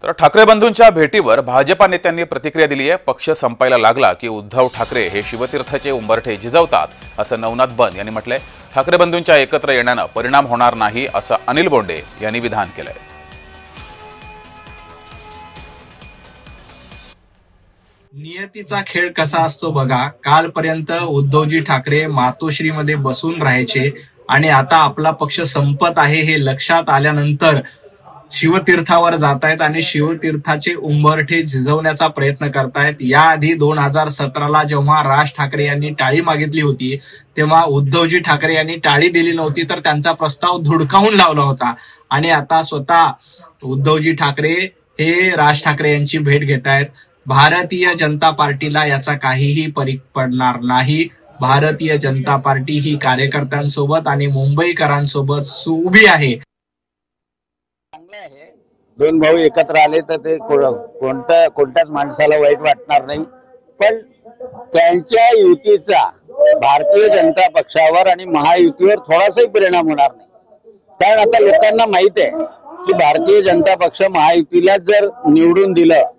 तर ठाकरे बंधूंच्या भेटीवर भाजपा नेत्यांनी प्रतिक्रिया दिली आहे। पक्ष संपायला लागला की उद्धव ठाकरे हे शिवतीर्थाचे उंबरठे झिजवतात असं नवनाथ बन यांनी म्हटलंय। ठाकरे बंधूंच्या एकत्र येण्याने परिणाम होणार नाही असं अनिल बोंडे यांनी विधान केलंय। नियतीचा खेळ कसा असतो बघा। कालपर्यंत उद्धवजी ठाकरे मातोश्रीमध्ये बसून राहायचे आणि आता आपला पक्ष संपत आहे हे लक्षात आल्यानंतर शिवतीर्थावर जातायत आणि शिवतीर्थाचे उंबरठे झिजवण्याचा प्रयत्न करतायत। याआधी 2017ला जेव्हा राज ठाकरे यांनी टाळी मागितली होती तेव्हा उद्धवजी ठाकरे यांनी टाळी दिली नव्हती, तर त्यांचा प्रस्ताव धुडकावून लावला होता। आणि आता स्वतः उद्धवजी ठाकरे हे राज ठाकरे यांची भेट घेतायत। भारतीय जनता पार्टीला याचा काहीही फरक पडणार नाही। भारतीय जनता पार्टी ही कार्यकर्त्यांसोबत आणि मुंबईकरांसोबत उभी आहे। दोन भाऊ एकत्र आले तर ते कोणत्याच माणसाला वाईट वाटणार नाही, पण त्यांच्या युतीचा भारतीय जनता पक्षावर आणि महायुतीवर थोडासाही परिणाम होणार नाही। कारण आता लोकांना माहित आहे की भारतीय जनता पक्ष महायुतीला जर निवडून दिलं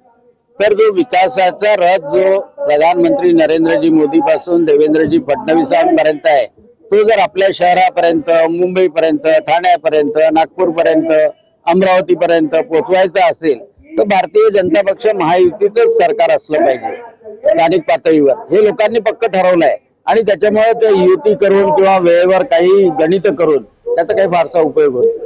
तर जो विकासाचा रथ जो प्रधानमंत्री नरेंद्रजी मोदी पासून देवेंद्रजी फडणवीसांपर्यंत आहे तो जर आपल्या शहरापर्यंत, मुंबईपर्यंत, ठाण्यापर्यंत, नागपूरपर्यंत, अमरावतीपर्यंत पोहोचवायचा असेल तर भारतीय जनता पक्ष महायुतीचंच सरकार असलं पाहिजे स्थानिक पातळीवर। हे लोकांनी पक्क ठरवलंय आणि त्याच्यामुळे ते युती करून किंवा वेळेवर काही गणित करून त्याचा काही फारसा उपयोग होतो।